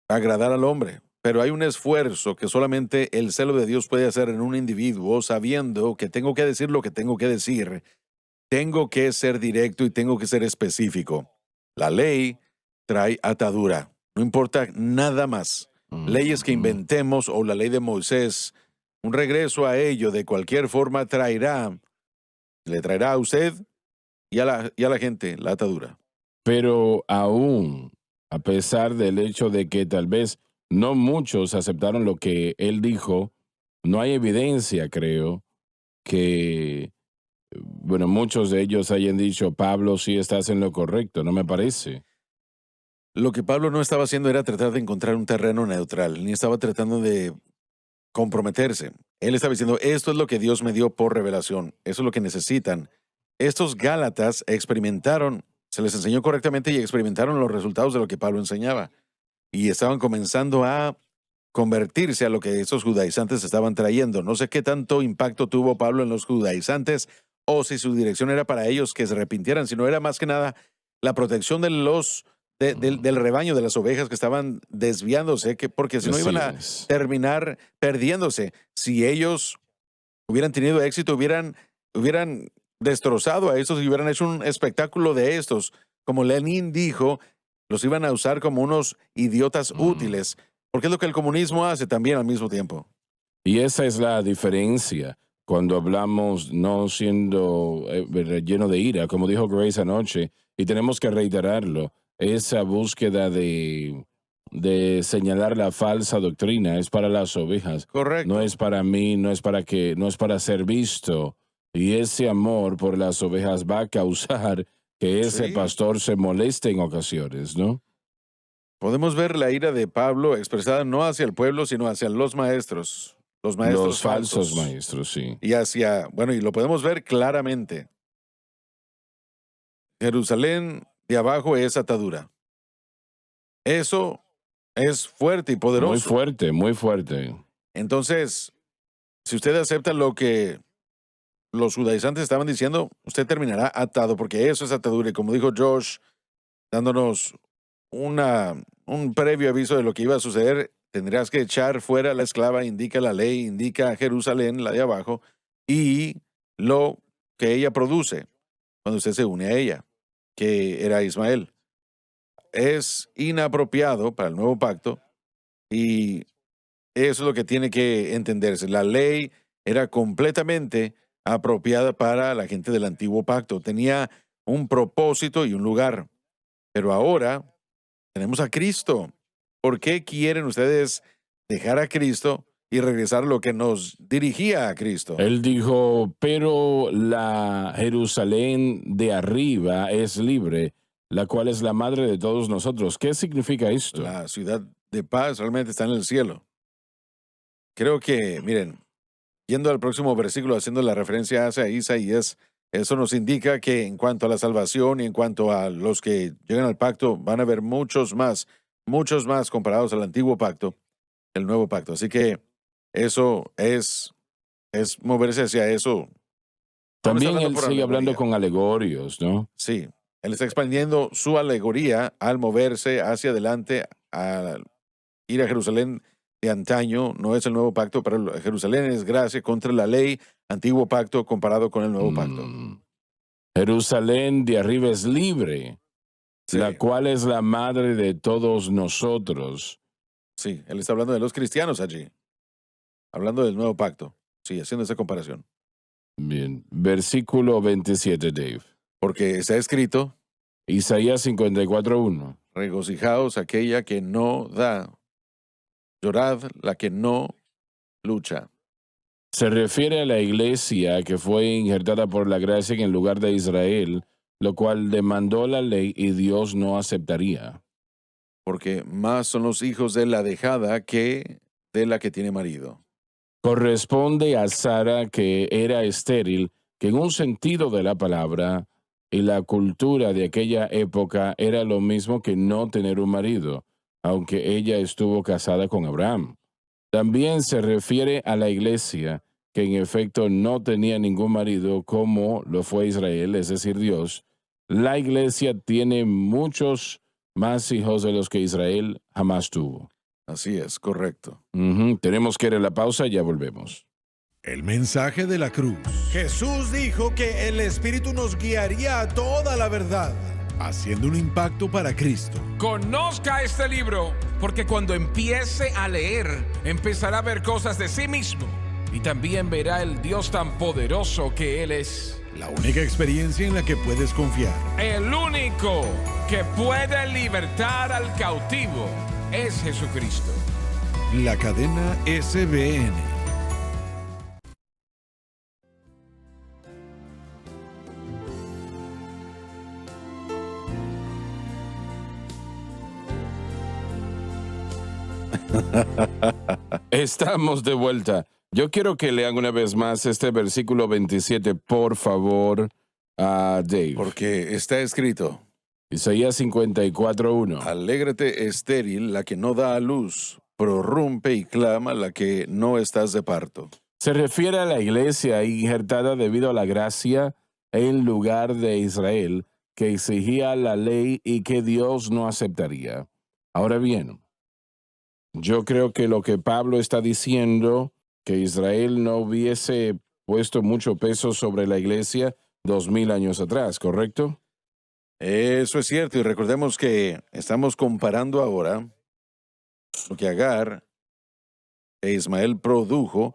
agradar al hombre. Pero hay un esfuerzo que solamente el celo de Dios puede hacer en un individuo, sabiendo que tengo que decir lo que tengo que decir. Tengo que ser directo y tengo que ser específico. La ley trae atadura. No importa nada más. Leyes que inventemos o la ley de Moisés, un regreso a ello de cualquier forma le traerá a usted y a la gente la atadura. Pero aún, a pesar del hecho de que tal vez no muchos aceptaron lo que él dijo, no hay evidencia, creo, que, bueno, muchos de ellos hayan dicho, Pablo, sí estás en lo correcto, no me parece. Lo que Pablo no estaba haciendo era tratar de encontrar un terreno neutral, ni estaba tratando de comprometerse. Él estaba diciendo, esto es lo que Dios me dio por revelación, eso es lo que necesitan. Estos Gálatas experimentaron, se les enseñó correctamente y experimentaron los resultados de lo que Pablo enseñaba. Y estaban comenzando a convertirse a lo que esos judaizantes estaban trayendo. No sé qué tanto impacto tuvo Pablo en los judaizantes o si su dirección era para ellos que se arrepintieran, sino era más que nada la protección de del rebaño, de las ovejas que estaban desviándose, porque si no Así iban a es. terminar perdiéndose. Si ellos hubieran tenido éxito, hubieran destrozado a estos y hubieran hecho un espectáculo de estos. Como Lenin dijo, los iban a usar como unos idiotas útiles, porque es lo que el comunismo hace también al mismo tiempo. Y esa es la diferencia cuando hablamos no siendo lleno de ira, como dijo Grace anoche, y tenemos que reiterarlo, esa búsqueda de señalar la falsa doctrina es para las ovejas, Correcto. no es para mí, no es para ser visto. Y ese amor por las ovejas va a causar que ese Sí. pastor se moleste en ocasiones, ¿no? Podemos ver la ira de Pablo expresada no hacia el pueblo, sino hacia los maestros Los falsos falsos. maestros, sí. Y y lo podemos ver claramente. Jerusalén de abajo es atadura. Eso es fuerte y Muy poderoso. fuerte, muy fuerte. Entonces, si usted acepta lo que los judaizantes estaban diciendo, usted terminará atado, porque eso es atadura. Y como dijo Josh, dándonos un previo aviso de lo que iba a suceder, tendrás que echar fuera a la esclava, indica la ley, indica a Jerusalén, la de abajo, y lo que ella produce cuando usted se une a ella, que era Ismael. Es inapropiado para el nuevo pacto y eso es lo que tiene que entenderse. La ley era completamente apropiada para la gente del antiguo pacto. Tenía un propósito y un lugar. Pero ahora tenemos a Cristo. ¿Por qué quieren ustedes dejar a Cristo y regresar a lo que nos dirigía a Cristo? Él dijo, pero la Jerusalén de arriba es libre, la cual es la madre de todos nosotros. ¿Qué significa esto? La ciudad de paz realmente está en el cielo. Creo que, miren, yendo al próximo versículo, haciendo la referencia hacia Isaías, eso nos indica que en cuanto a la salvación y en cuanto a los que llegan al pacto, van a haber muchos más comparados al antiguo pacto, el nuevo pacto. Así que eso es moverse hacia eso. También hablando él por sigue hablando alegoría. con alegorios, ¿no? Sí, él está expandiendo su alegoría al moverse hacia adelante, al ir a Jerusalén de antaño. No es el nuevo pacto, pero Jerusalén es gracia contra la ley, antiguo pacto comparado con el nuevo pacto. Jerusalén de arriba es libre, Sí, la cual es la madre de todos nosotros. sí, él está hablando de los cristianos allí, hablando del nuevo pacto. Sí, haciendo esa comparación. Bien, versículo 27, Dave. Porque está escrito, Isaías 54:1. regocijaos aquella que no da, llorad la que no lucha. Se refiere a la iglesia que fue injertada por la gracia en el lugar de Israel, lo cual demandó la ley y Dios no aceptaría. Porque más son los hijos de la dejada que de la que tiene marido. Corresponde a Sara, que era estéril, que en un sentido de la palabra y la cultura de aquella época era lo mismo que no tener un marido, aunque ella estuvo casada con Abraham. También se refiere a la iglesia, que en efecto no tenía ningún marido como lo fue Israel, es decir, Dios. La iglesia tiene muchos más hijos de los que Israel jamás tuvo. Así es, correcto. Tenemos que ir a la pausa y ya volvemos. El mensaje de la cruz, Jesús dijo que el Espíritu nos guiaría a toda la verdad. haciendo un impacto para Cristo. Conozca este libro, porque cuando empiece a leer, empezará a ver cosas de sí mismo y también verá el Dios tan poderoso que Él es. La única experiencia en la que puedes confiar. El único que puede libertar al cautivo es Jesucristo. La cadena SBN. Estamos de vuelta. Yo quiero que lean una vez más este versículo 27, por favor, a Dave. Porque está escrito, Isaías 54:1. alégrate estéril la que no da a luz, prorrumpe y clama la que no estás de parto. Se refiere a la iglesia injertada debido a la gracia en lugar de Israel, que exigía la ley y que Dios no aceptaría. Ahora bien, yo creo que lo que Pablo está diciendo, que Israel no hubiese puesto mucho peso sobre la iglesia 2000 años atrás, ¿correcto? Eso es cierto, y recordemos que estamos comparando ahora lo que Agar e Ismael produjo,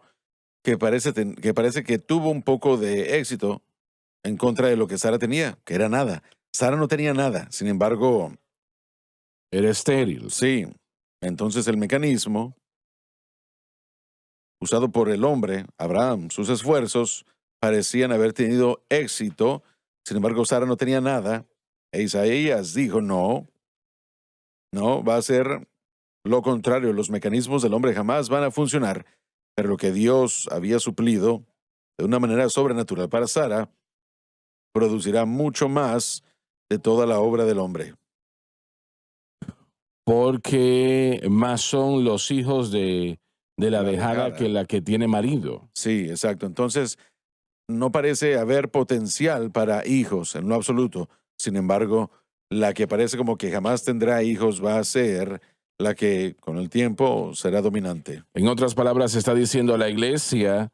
que parece que tuvo un poco de éxito en contra de lo que Sara tenía, que era nada. Sara no tenía nada, sin embargo, Era estéril. sí. Entonces el mecanismo usado por el hombre, Abraham, sus esfuerzos parecían haber tenido éxito, sin embargo Sara no tenía nada, e Isaías dijo, no, va a ser lo contrario, los mecanismos del hombre jamás van a funcionar, pero lo que Dios había suplido de una manera sobrenatural para Sara, producirá mucho más de toda la obra del hombre. Porque más son los hijos de la La dejada dejada. que la que tiene marido. Sí, exacto. Entonces, no parece haber potencial para hijos en lo absoluto. Sin embargo, la que parece como que jamás tendrá hijos va a ser la que con el tiempo será dominante. En otras palabras, está diciendo a la iglesia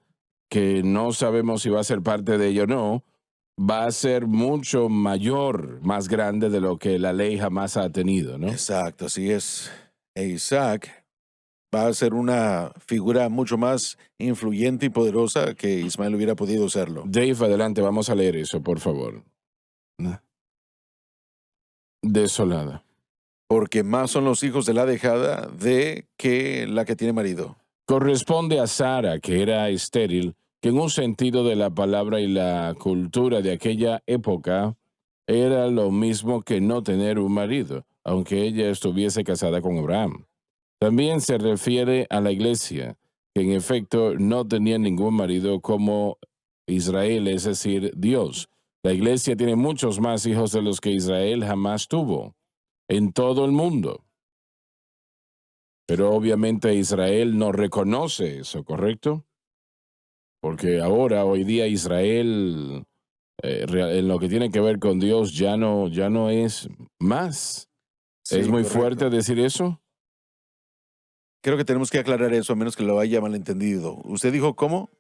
que no sabemos si va a ser parte de ella o no, va a ser mucho mayor, más grande de lo que la ley jamás ha tenido, ¿no? Exacto, así es. E Isaac va a ser una figura mucho más influyente y poderosa que Ismael hubiera podido serlo. Dave, adelante, vamos a leer eso, por favor. Desolada. Porque más son los hijos de la dejada de que la que tiene marido. Corresponde a Sara, que era estéril, que en un sentido de la palabra y la cultura de aquella época era lo mismo que no tener un marido, aunque ella estuviese casada con Abraham. También se refiere a la iglesia, que en efecto no tenía ningún marido como Israel, es decir, Dios. La iglesia tiene muchos más hijos de los que Israel jamás tuvo en todo el mundo. Pero obviamente Israel no reconoce eso, ¿correcto? Porque ahora, hoy día, Israel, en lo que tiene que ver con Dios, ya no es más. Sí, ¿Es muy correcto. fuerte decir eso? Creo que tenemos que aclarar eso a menos que lo haya malentendido. ¿Usted dijo cómo?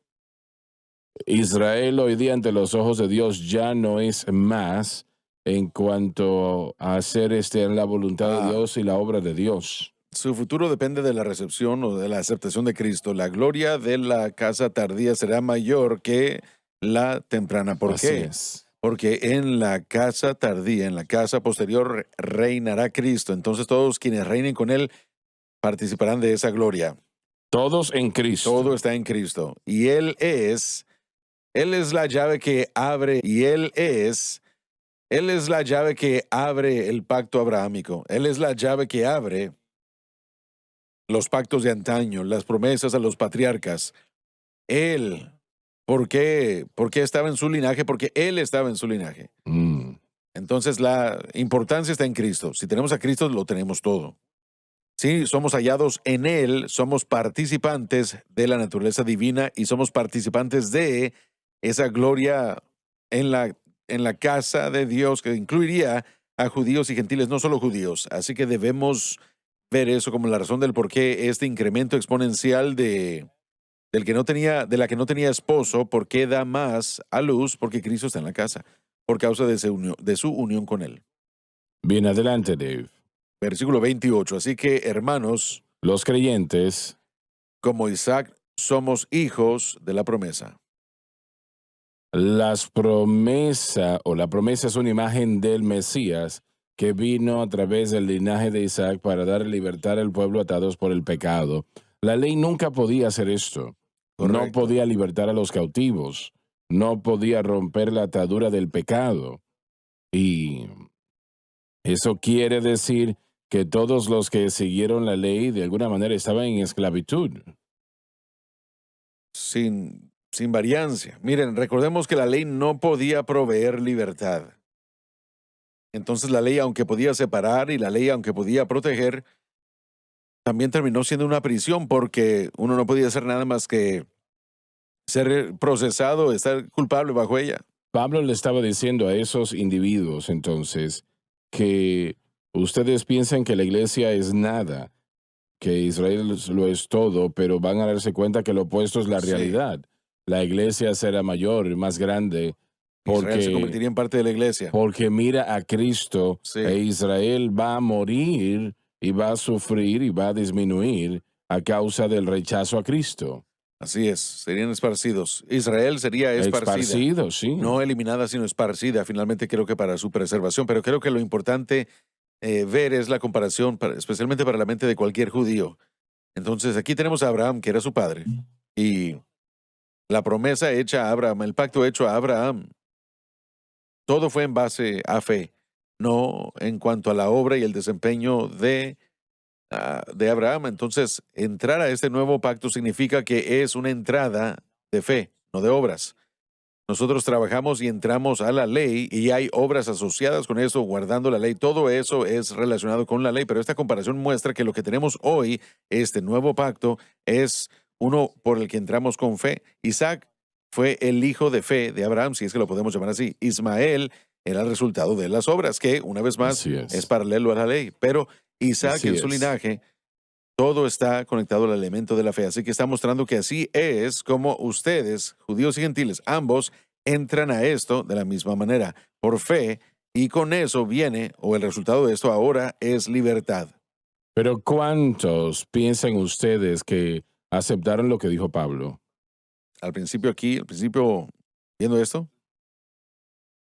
Israel hoy día ante los ojos de Dios ya no es más en cuanto a hacer la voluntad de Dios y la obra de Dios. Su futuro depende de la recepción o de la aceptación de Cristo. La gloria de la casa tardía será mayor que la temprana. ¿Por Así qué? es. Porque en la casa tardía, en la casa posterior, reinará Cristo. Entonces todos quienes reinen con Él participarán de esa gloria. Todos en Cristo. Todo está en Cristo. Y Él es la llave que abre, Él es la llave que abre el pacto abrahámico. Él es la llave que abre los pactos de antaño, las promesas a los patriarcas. Él, ¿por qué? Porque estaba en su linaje, porque Él estaba en su linaje. Mm. Entonces la importancia está en Cristo. Si tenemos a Cristo, lo tenemos todo. Sí, somos hallados en Él, somos participantes de la naturaleza divina y somos participantes de esa gloria en la casa de Dios que incluiría a judíos y gentiles, no solo judíos. Así que debemos ver eso como la razón del por qué este incremento exponencial de la que no tenía esposo, por qué da más a luz, porque Cristo está en la casa, por causa de su unión con Él. Bien, adelante, Dave. Versículo 28. Así que, hermanos, Los creyentes, como Isaac, somos hijos de la promesa. la promesa es una imagen del Mesías que vino a través del linaje de Isaac para dar libertad al pueblo atados por el pecado. La ley nunca podía hacer esto. No Correcto. podía libertar a los cautivos. No podía romper la atadura del pecado. Y eso quiere decir que todos los que siguieron la ley de alguna manera estaban en esclavitud. Sin variancia. Miren, recordemos que la ley no podía proveer libertad. Entonces la ley, aunque podía separar y la ley, aunque podía proteger, también terminó siendo una prisión porque uno no podía hacer nada más que ser procesado, estar culpable bajo ella. Pablo le estaba diciendo a esos individuos entonces que ustedes piensan que la iglesia es nada, que Israel lo es todo, pero van a darse cuenta que lo opuesto es la Sí. realidad. La iglesia será mayor y más grande Israel se porque, convertiría en parte de la iglesia. porque mira a Cristo Sí. e Israel va a morir y va a sufrir y va a disminuir a causa del rechazo a Cristo. Así es, serían esparcidos. Israel sería esparcida. Esparcido, sí. No eliminada, sino esparcida, finalmente creo que para su preservación. Pero creo que lo importante ver es la comparación, especialmente para la mente de cualquier judío. Entonces, aquí tenemos a Abraham, que era su padre, y la promesa hecha a Abraham, el pacto hecho a Abraham, todo fue en base a fe, no en cuanto a la obra y el desempeño de Abraham. Entonces, entrar a este nuevo pacto significa que es una entrada de fe, no de obras. Nosotros trabajamos y entramos a la ley y hay obras asociadas con eso, guardando la ley. Todo eso es relacionado con la ley, pero esta comparación muestra que lo que tenemos hoy, este nuevo pacto, es uno por el que entramos con fe. Isaac fue el hijo de fe de Abraham, si es que lo podemos llamar así. Ismael era el resultado de las obras, que una vez más Así es. es paralelo a la ley. Pero Isaac Así en su es. linaje, todo está conectado al elemento de la fe. Así que está mostrando que así es como ustedes, judíos y gentiles, ambos entran a esto de la misma manera, por fe, y con eso viene, o el resultado de esto ahora, es libertad. Pero ¿cuántos piensan ustedes que aceptaron lo que dijo Pablo? Al principio viendo esto,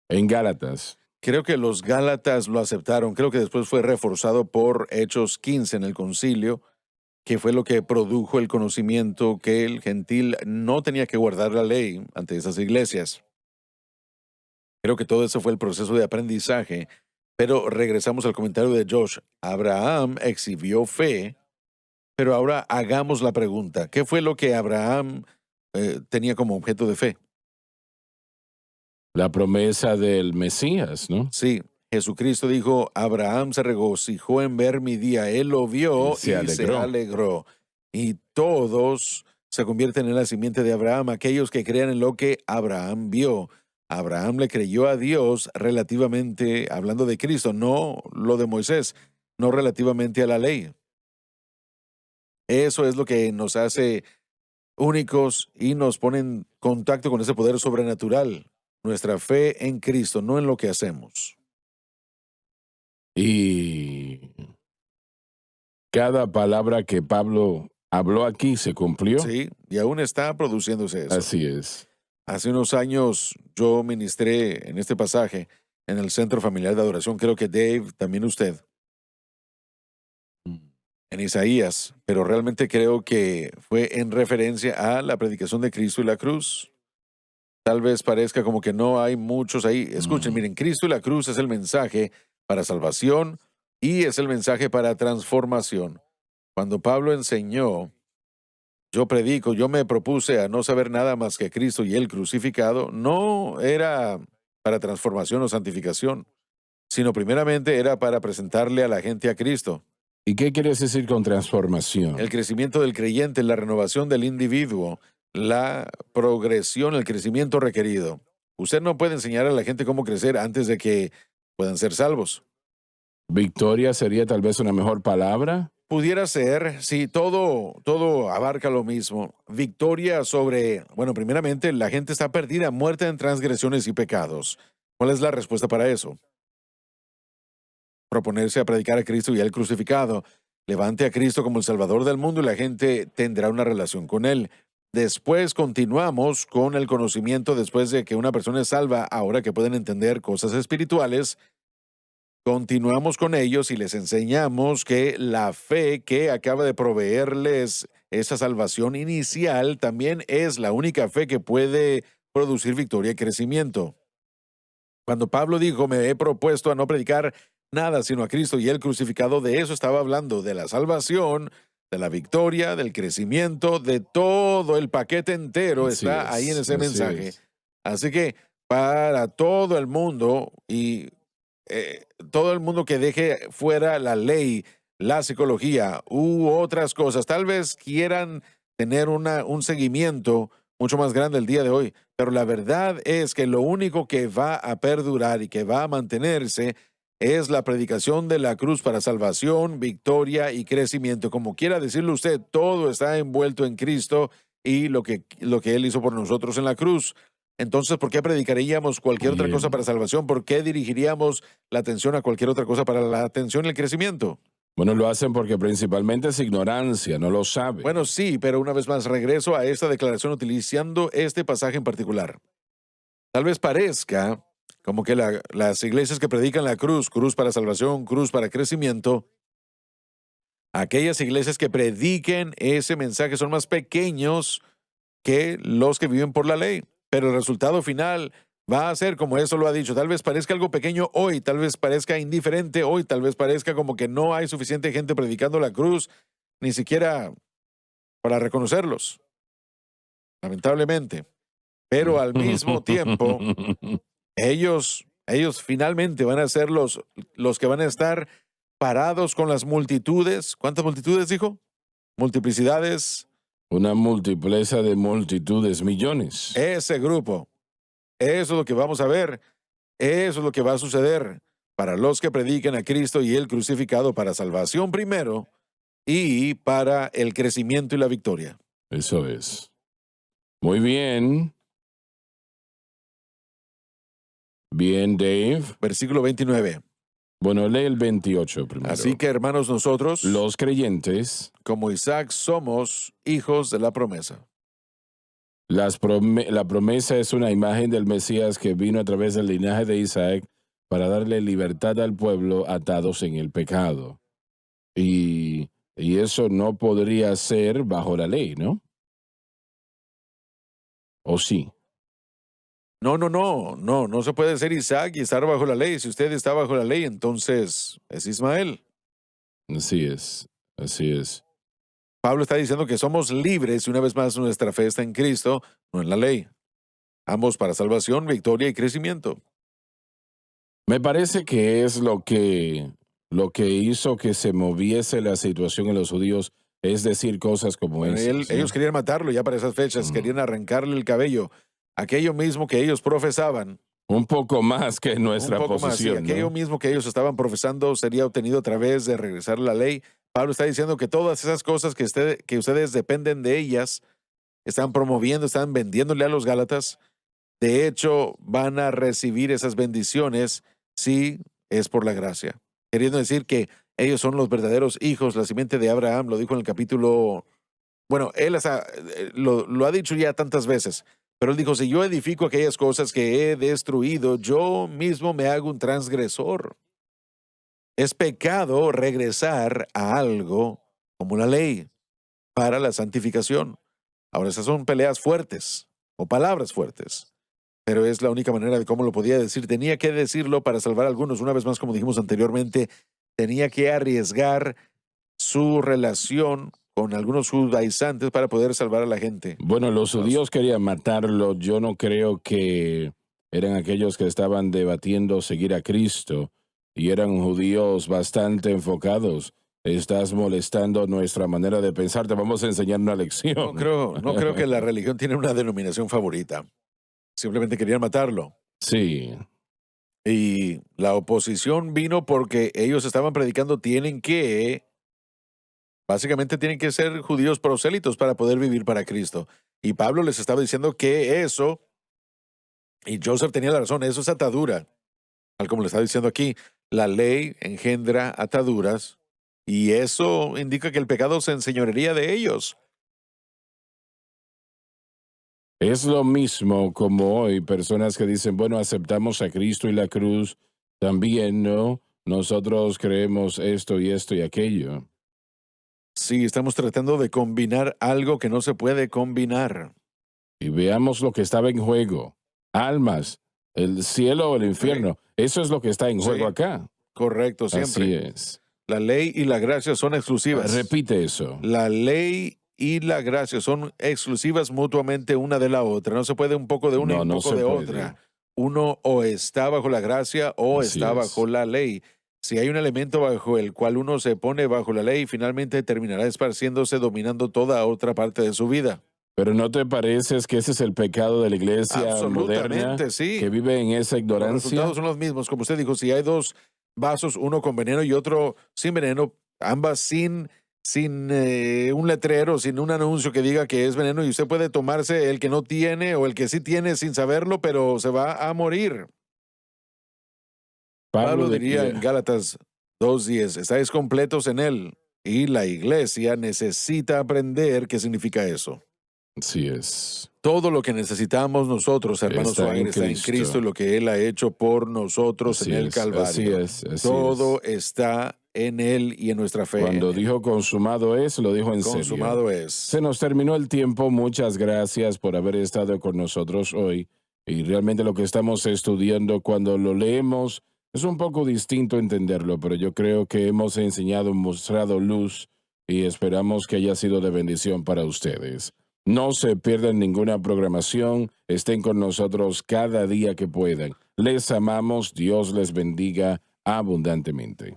En Gálatas, creo que los Gálatas lo aceptaron. Creo que después fue reforzado por Hechos 15 en el concilio, que fue lo que produjo el conocimiento que el gentil no tenía que guardar la ley ante esas iglesias. Creo que todo eso fue el proceso de aprendizaje, pero regresamos al comentario de Josh. Abraham exhibió fe, pero ahora hagamos la pregunta. ¿Qué fue lo que Abraham tenía como objeto de fe? la promesa del Mesías, ¿no? Sí, Jesucristo dijo, Abraham se regocijó en ver mi día. Él lo vio Y se alegró. alegró. Y todos se convierten en la simiente de Abraham, aquellos que crean en lo que Abraham vio. Abraham le creyó a Dios relativamente, hablando de Cristo, no lo de Moisés, no relativamente a la ley. Eso es lo que nos hace únicos y nos pone en contacto con ese poder sobrenatural. Nuestra fe en Cristo, no en lo que hacemos. Y cada palabra que Pablo habló aquí se cumplió. Sí, y aún está produciéndose eso. Así es. Hace unos años yo ministré en este pasaje en el Centro Familiar de Adoración, creo que Dave, también usted, en Isaías, pero realmente creo que fue en referencia a la predicación de Cristo y la cruz. Tal vez parezca como que no hay muchos ahí. Escuchen, miren, Cristo y la cruz es el mensaje para salvación y es el mensaje para transformación. Cuando Pablo enseñó, yo predico, yo me propuse a no saber nada más que Cristo y Él crucificado, no era para transformación o santificación, sino primeramente era para presentarle a la gente a Cristo. ¿Y qué quieres decir con transformación? El crecimiento del creyente, la renovación del individuo, la progresión, el crecimiento requerido. Usted no puede enseñar a la gente cómo crecer antes de que puedan ser salvos. ¿Victoria sería tal vez una mejor palabra? Pudiera ser, sí, todo abarca lo mismo. Victoria sobre, bueno, primeramente, la gente está perdida, muerta en transgresiones y pecados. ¿Cuál es la respuesta para eso? Proponerse a predicar a Cristo y al crucificado. Levante a Cristo como el Salvador del mundo y la gente tendrá una relación con Él. Después continuamos con el conocimiento después de que una persona es salva, ahora que pueden entender cosas espirituales. Continuamos con ellos y les enseñamos que la fe que acaba de proveerles esa salvación inicial también es la única fe que puede producir victoria y crecimiento. Cuando Pablo dijo, me he propuesto a no predicar nada sino a Cristo y el crucificado, de eso estaba hablando, de la salvación, de la victoria, del crecimiento, de todo el paquete entero Así está es, ahí en ese así mensaje. es. Así que para todo el mundo y todo el mundo que deje fuera la ley, la psicología u otras cosas, tal vez quieran tener un seguimiento mucho más grande el día de hoy, pero la verdad es que lo único que va a perdurar y que va a mantenerse es la predicación de la cruz para salvación, victoria y crecimiento. Como quiera decirlo usted, todo está envuelto en Cristo y lo que Él hizo por nosotros en la cruz. Entonces, ¿por qué predicaríamos cualquier otra cosa Bien. para salvación? ¿Por qué dirigiríamos la atención a cualquier otra cosa para la atención y el crecimiento? Bueno, lo hacen porque principalmente es ignorancia, no lo saben. Bueno, sí, pero una vez más regreso a esta declaración utilizando este pasaje en particular. Tal vez parezca como que las iglesias que predican la cruz, cruz para salvación, cruz para crecimiento, aquellas iglesias que prediquen ese mensaje son más pequeños que los que viven por la ley. Pero el resultado final va a ser como eso lo ha dicho. Tal vez parezca algo pequeño hoy, tal vez parezca indiferente hoy, tal vez parezca como que no hay suficiente gente predicando la cruz, ni siquiera para reconocerlos, lamentablemente. Pero al mismo tiempo, ellos finalmente van a ser los que van a estar parados con las multitudes. ¿Cuántas multitudes dijo? Multiplicidades. Una multipleza de multitudes, millones. Ese grupo. Eso es lo que vamos a ver. Eso es lo que va a suceder para los que predican a Cristo y el crucificado para salvación primero y para el crecimiento y la victoria. Eso es. Muy bien. Bien, Dave. Versículo 29. Bueno, lee el 28 primero. Así que, hermanos, nosotros, Los creyentes, como Isaac, somos hijos de la promesa. la promesa es una imagen del Mesías que vino a través del linaje de Isaac para darle libertad al pueblo atados en el pecado. Y eso no podría ser bajo la ley, ¿no? ¿O sí? No se puede ser Isaac y estar bajo la ley. Si usted está bajo la ley, entonces es Ismael. Así es, así es. Pablo está diciendo que somos libres y una vez más nuestra fe está en Cristo, no en la ley. Ambos para salvación, victoria y crecimiento. Me parece que es lo que hizo que se moviese la situación en los judíos, es decir, cosas como Bueno, esas, ¿no? ellos querían matarlo ya para esas fechas, querían arrancarle el cabello. Aquello mismo que ellos profesaban, Un poco más que nuestra un poco más, sí, posición, ¿no? aquello mismo que ellos estaban profesando sería obtenido a través de regresar la ley. Pablo está diciendo que todas esas cosas que ustedes dependen de ellas, están promoviendo, están vendiéndole a los Gálatas, de hecho van a recibir esas bendiciones si es por la gracia. Queriendo decir que ellos son los verdaderos hijos, la simiente de Abraham, lo dijo en el capítulo... Bueno, él lo ha dicho ya tantas veces, pero él dijo, si yo edifico aquellas cosas que he destruido, yo mismo me hago un transgresor. Es pecado regresar a algo como la ley para la santificación. Ahora, esas son peleas fuertes o palabras fuertes, pero es la única manera de cómo lo podía decir. Tenía que decirlo para salvar a algunos. Una vez más, como dijimos anteriormente, tenía que arriesgar su relación con algunos judaizantes para poder salvar a la gente. Bueno, los judíos querían matarlo. Yo no creo que eran aquellos que estaban debatiendo seguir a Cristo y eran judíos bastante enfocados. estás molestando nuestra manera de pensar, te vamos a enseñar una lección. No creo que la religión tiene una denominación favorita. Simplemente querían matarlo. Sí, Y la oposición vino porque ellos estaban predicando básicamente tienen que ser judíos prosélitos para poder vivir para Cristo. Y Pablo les estaba diciendo que eso, y Joseph tenía la razón, eso es atadura. Tal como le está diciendo aquí, la ley engendra ataduras y eso indica que el pecado se enseñorearía de ellos. es lo mismo como hoy personas que dicen, bueno, aceptamos a Cristo y la cruz, también, ¿no? Nosotros creemos esto y aquello. Sí, estamos tratando de combinar algo que no se puede combinar. Y veamos lo que estaba en juego. Almas, el cielo o el infierno. Eso es lo que está en juego Sí. acá. Correcto, siempre. Así es. La ley y la gracia son exclusivas. Repite eso. La ley y la gracia son exclusivas mutuamente una de la otra. No se puede un poco de una y un No poco se de puede. otra. Uno o está bajo la gracia o Así está es. bajo la ley. Si hay un elemento bajo el cual uno se pone bajo la ley, finalmente terminará esparciéndose, dominando toda otra parte de su vida. Pero ¿no te pareces que ese es el pecado de la iglesia moderna Absolutamente, sí. que vive en esa Los ignorancia? resultados son los mismos. Como usted dijo, si hay dos vasos, uno con veneno y otro sin veneno, ambas sin un letrero, sin un anuncio que diga que es veneno, y usted puede tomarse el que no tiene o el que sí tiene sin saberlo, pero se va a morir. Pablo diría en Gálatas 2:10, estáis completos en él, y la iglesia necesita aprender qué significa eso. Así es. Todo lo que necesitamos nosotros, hermanos Está en Swagger, está en Cristo. Cristo y lo que Él ha hecho por nosotros Así en el es, Calvario. así es. Todo está en Él y en nuestra fe. Cuando dijo consumado es, lo dijo en serio. consumado es. Se nos terminó el tiempo. Muchas gracias por haber estado con nosotros hoy. Y realmente lo que estamos estudiando, cuando lo leemos, es un poco distinto entenderlo, pero yo creo que hemos enseñado, mostrado luz y esperamos que haya sido de bendición para ustedes. No se pierdan ninguna programación. Estén con nosotros cada día que puedan. Les amamos. Dios les bendiga abundantemente.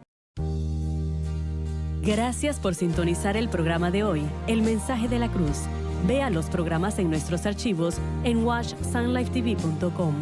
Gracias por sintonizar el programa de hoy, El Mensaje de la Cruz. Vea los programas en nuestros archivos en washsunlifetv.com.